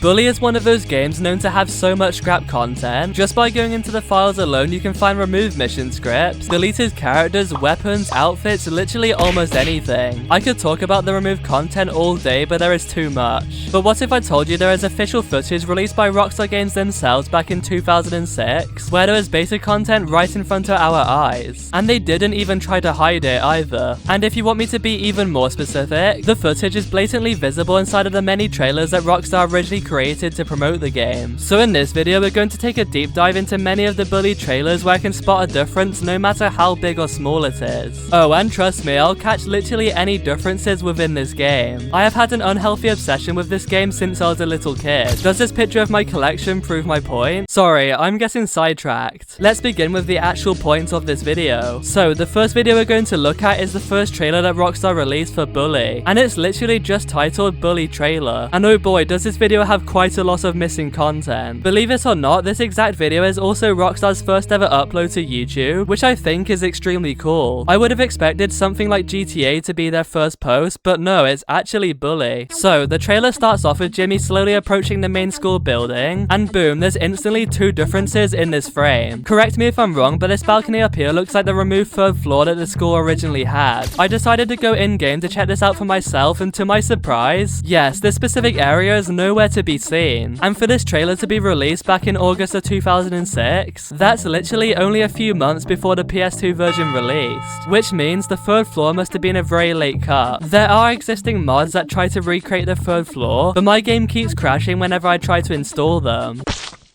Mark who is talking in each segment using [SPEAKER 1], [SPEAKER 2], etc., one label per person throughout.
[SPEAKER 1] Bully is one of those games known to have so much scrap content. Just by going into the files alone, you can find removed mission scripts, deleted characters, weapons, outfits, literally almost anything. I could talk about the removed content all day, but there is too much. But what if I told you there is official footage released by Rockstar Games themselves back in 2006, where there was beta content right in front of our eyes, and they didn't even try to hide it either. And if you want me to be even more specific, the footage is blatantly visible inside of the many trailers that Rockstar originally created to promote the game. So in this video, we're going to take a deep dive into many of the Bully trailers where I can spot a difference no matter how big or small it is. Oh, and trust me, I'll catch literally any differences within this game. I have had an unhealthy obsession with this game since I was a little kid. Does this picture of my collection prove my point? Sorry, I'm getting sidetracked. Let's begin with the actual points of this video. So, the first video we're going to look at is the first trailer that Rockstar released for Bully, and it's literally just titled Bully Trailer. And oh boy, does this video have quite a lot of missing content. Believe it or not, this exact video is also Rockstar's first ever upload to YouTube, which I think is extremely cool. I would have expected something like GTA to be their first post, but no, it's actually Bully. So, the trailer starts off with Jimmy slowly approaching the main school building, and boom, there's instantly two differences in this frame. Correct me if I'm wrong, but this balcony up here looks like the removed third floor that the school originally had. I decided to go in-game to check this out for myself, and to my surprise, yes, this specific area is nowhere to be seen. And for this trailer to be released back in August of 2006, that's literally only a few months before the PS2 version released, which means the third floor must have been a very late cut. There are existing mods that try to recreate the third floor, but my game keeps crashing whenever I try to install them.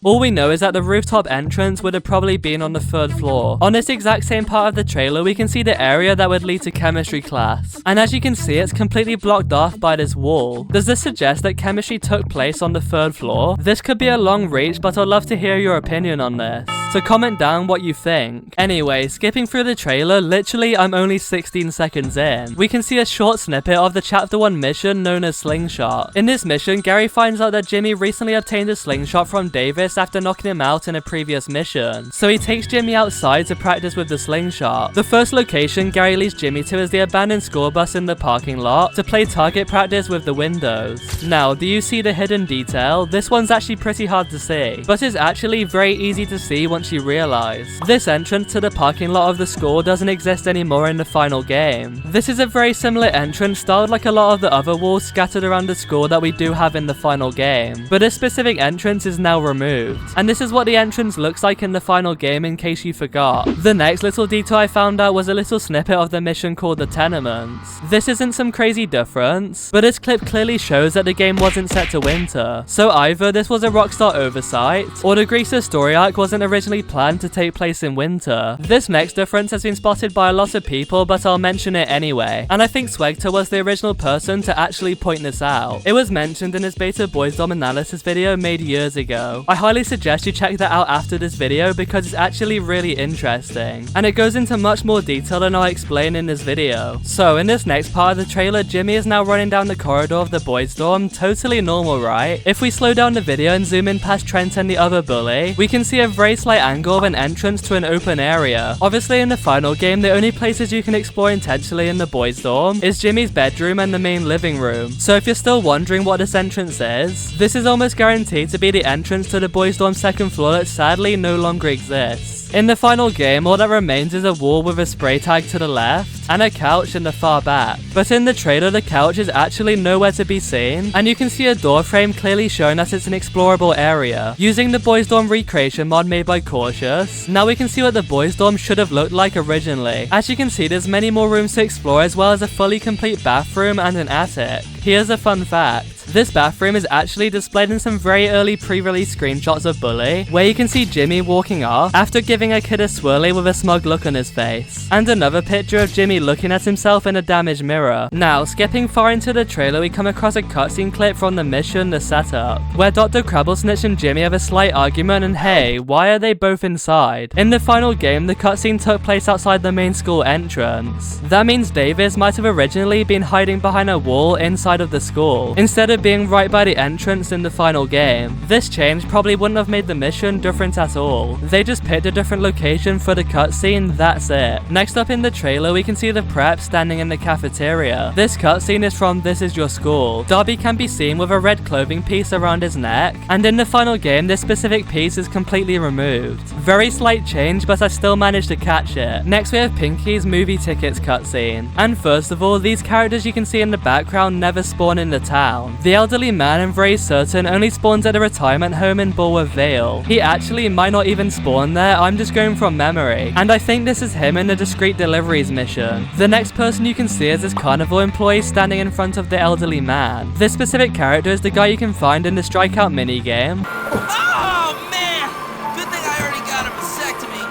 [SPEAKER 1] All we know is that the rooftop entrance would have probably been on the third floor. On this exact same part of the trailer, we can see the area that would lead to chemistry class. And as you can see, it's completely blocked off by this wall. Does this suggest that chemistry took place on the third floor? This could be a long reach, but I'd love to hear your opinion on this. So comment down what you think. Anyway, skipping through the trailer, literally I'm only 16 seconds in. We can see a short snippet of the chapter 1 mission known as Slingshot. In this mission, Gary finds out that Jimmy recently obtained a slingshot from Davis after knocking him out in a previous mission. So he takes Jimmy outside to practice with the slingshot. The first location Gary leads Jimmy to is the abandoned school bus in the parking lot to play target practice with the windows. Now, do you see the hidden detail? This one's actually pretty hard to see, but it's actually very easy to see once you realize. This entrance to the parking lot of the school doesn't exist anymore in the final game. This is a very similar entrance styled like a lot of the other walls scattered around the school that we do have in the final game, but this specific entrance is now removed. And this is what the entrance looks like in the final game in case you forgot. The next little detail I found out was a little snippet of the mission called the Tenements. This isn't some crazy difference, but this clip clearly shows that the game wasn't set to winter. So either this was a Rockstar oversight, or the Greaser story arc wasn't originally planned to take place in winter. This next difference has been spotted by a lot of people, but I'll mention it anyway. And I think Swegter was the original person to actually point this out. It was mentioned in his beta boys dom analysis video made years ago. I highly suggest you check that out after this video because it's actually really interesting, and it goes into much more detail than I'll explain in this video. So in this next part of the trailer, Jimmy is now running down the corridor of the boys dorm, totally normal, right? If we slow down the video and zoom in past Trent and the other bully, we can see a very slight angle of an entrance to an open area. Obviously in the final game, the only places you can explore intentionally in the boys dorm is Jimmy's bedroom and the main living room. So if you're still wondering what this entrance is, this is almost guaranteed to be the entrance to the boys dorm second floor that sadly no longer exists. In the final game, all that remains is a wall with a spray tag to the left and a couch in the far back. But in the trailer, the couch is actually nowhere to be seen, and you can see a door frame clearly showing that it's an explorable area. Using the boys dorm recreation mod made by Cautious, now we can see what the boys dorm should have looked like originally. As you can see, there's many more rooms to explore as well as a fully complete bathroom and an attic. Here's a fun fact. This bathroom is actually displayed in some very early pre-release screenshots of Bully, where you can see Jimmy walking off after giving a kid a swirly with a smug look on his face, and another picture of Jimmy looking at himself in a damaged mirror. Now, skipping far into the trailer, we come across a cutscene clip from the mission The Setup, where Dr. Crabblesnitch and Jimmy have a slight argument, and hey, why are they both inside? In the final game, the cutscene took place outside the main school entrance. That means Davis might have originally been hiding behind a wall inside of the school, instead of being right by the entrance in the final game. This change probably wouldn't have made the mission different at all. They just picked a different location for the cutscene, that's it. Next up in the trailer, we can see the prep standing in the cafeteria. This cutscene is from This Is Your School. Darby can be seen with a red clothing piece around his neck, and in the final game, this specific piece is completely removed. Very slight change, but I still managed to catch it. Next we have Pinky's movie tickets cutscene. And first of all, these characters you can see in the background never spawn in the town. The elderly man, I'm very certain, only spawns at a retirement home in Bulworth Vale. He actually might not even spawn there, I'm just going from memory. And I think this is him in the discreet deliveries mission. The next person you can see is this carnival employee standing in front of the elderly man. This specific character is the guy you can find in the Strikeout minigame,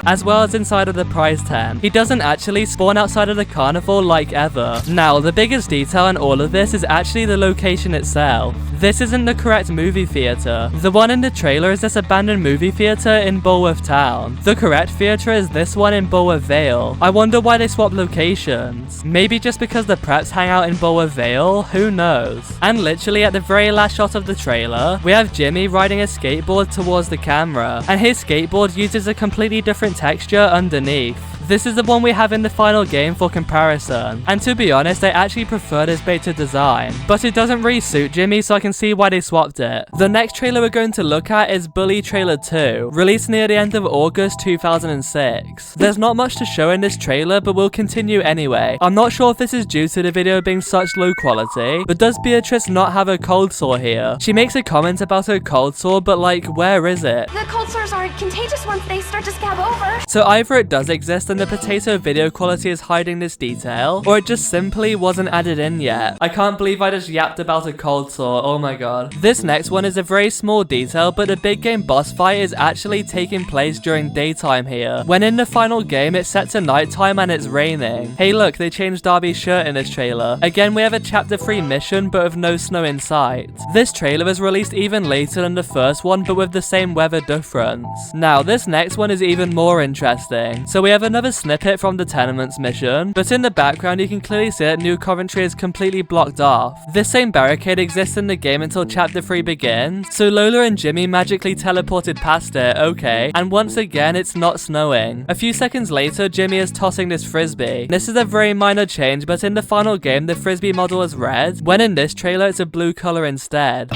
[SPEAKER 1] as well as inside of the prize tent. He doesn't actually spawn outside of the carnival like ever. Now, the biggest detail in all of this is actually the location itself. This isn't the correct movie theater. The one in the trailer is this abandoned movie theater in Bulworth Town. The correct theater is this one in Bulworth Vale. I wonder why they swapped locations. Maybe just because the preps hang out in Bulworth Vale? Who knows? And literally at the very last shot of the trailer, we have Jimmy riding a skateboard towards the camera, and his skateboard uses a completely different texture underneath. This is the one we have in the final game for comparison, and to be honest, I actually prefer this beta design, but it doesn't really suit Jimmy, so I can see why they swapped it. The next trailer we're going to look at is Bully Trailer 2, released near the end of August 2006. There's not much to show in this trailer, but we'll continue anyway. I'm not sure if this is due to the video being such low quality, but does Beatrice not have a cold sore here? She makes a comment about her cold sore, but like, where is it?
[SPEAKER 2] The cold sores are contagious once they start to scab over.
[SPEAKER 1] So either it does exist and the potato video quality is hiding this detail, or it just simply wasn't added in yet. I can't believe I just yapped about a cold sore, oh my god. This next one is a very small detail, but the big game boss fight is actually taking place during daytime here, when in the final game it's set to nighttime and it's raining. Hey look, they changed Darby's shirt in this trailer. Again, we have a chapter 3 mission, but with no snow in sight. This trailer was released even later than the first one, but with the same weather difference. Now, this next one is even more interesting. So we have another snippet from the Tenements mission, but in the background you can clearly see that New Coventry is completely blocked off. This same barricade exists in the game until chapter 3 begins, so Lola and Jimmy magically teleported past it, okay, and once again it's not snowing. A few seconds later, Jimmy is tossing this Frisbee. This is a very minor change, but in the final game the Frisbee model is red, when in this trailer it's a blue color instead.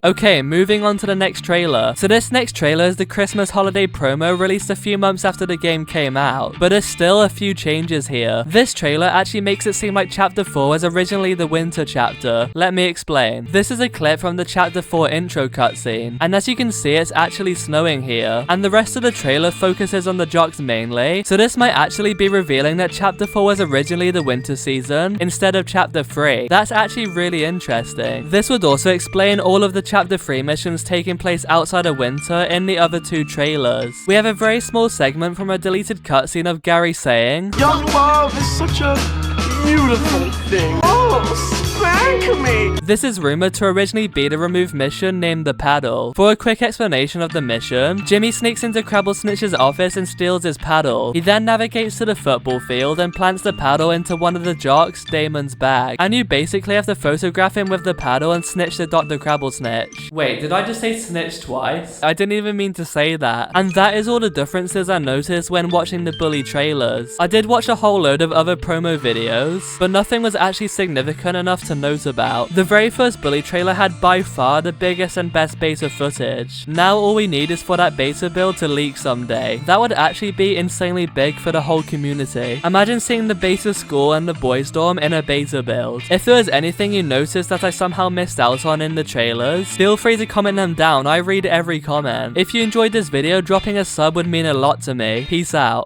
[SPEAKER 1] Okay, moving on to the next trailer. So this next trailer is the Christmas holiday promo released a few months after the game came out, but there's still a few changes here. This trailer actually makes it seem like chapter 4 was originally the winter chapter. Let me explain. This is a clip from the chapter 4 intro cutscene, and as you can see it's actually snowing here, and the rest of the trailer focuses on the jocks mainly, so this might actually be revealing that chapter 4 was originally the winter season instead of chapter 3. That's actually really interesting. This would also explain all of the chapter 3 missions taking place outside of winter in the other 2 trailers. We have a very small segment from a deleted cutscene of Gary saying,
[SPEAKER 3] "Young love is such a beautiful thing. Oh, spank me."
[SPEAKER 1] This is rumored to originally be the removed mission named The Paddle. For a quick explanation of the mission, Jimmy sneaks into Crabblesnitch's office and steals his paddle. He then navigates to the football field and plants the paddle into one of the jocks, Damon's bag. And you basically have to photograph him with the paddle and snitch to Dr. Crabblesnitch. Wait, did I just say snitch twice? I didn't even mean to say that. And that is all the differences I noticed when watching the Bully trailers. I did watch a whole load of other promo videos, but nothing was actually significant enough to note about. The very first Bully trailer had by far the biggest and best beta footage. Now all we need is for that beta build to leak someday. That would actually be insanely big for the whole community. Imagine seeing the beta school and the boys dorm in a beta build. If there was anything you noticed that I somehow missed out on in the trailers, feel free to comment them down. I read every comment. If you enjoyed this video, dropping a sub would mean a lot to me. Peace out.